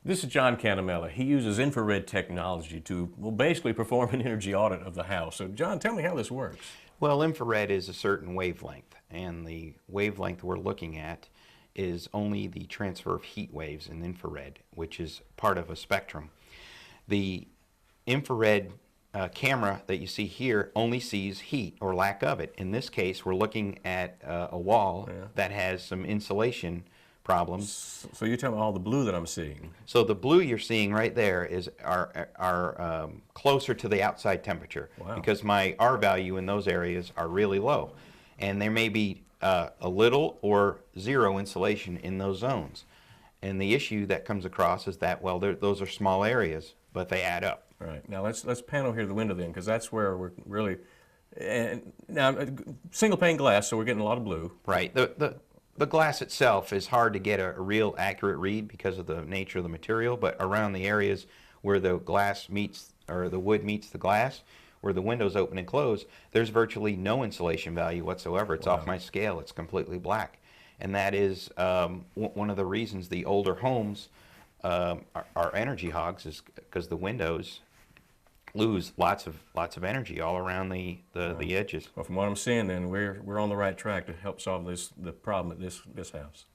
This is John Canamella. He uses infrared technology to, well, basically perform an energy audit of the house. So, John, tell me how this works. Well, infrared is a certain wavelength, and the wavelength we're looking at is only the transfer of heat waves in infrared, which is part of a spectrum. The infrared camera that you see here only sees heat or lack of it. In this case, we're looking at a wall that has some insulation problems. So you tell me all the blue that I'm seeing. So the blue you're seeing right there is our closer to the outside temperature. Wow. Because my R value in those areas are really low, and there may be a little or zero insulation in those zones. And the issue that comes across is that, well, those are small areas, but they add up. All right. Now let's panel here the window then, because that's where we're really. And now single pane glass, so we're getting a lot of blue. Right. The glass itself is hard to get a real accurate read because of the nature of the material, but around the areas where the glass meets, or the wood meets the glass, where the windows open and close, there's virtually no insulation value whatsoever. It's off my scale. It's completely black. And that is one of the reasons the older homes are energy hogs, is because the windows lose lots of energy all around the edges. Well, from what I'm seeing, then we're on the right track to help solve the problem at this house.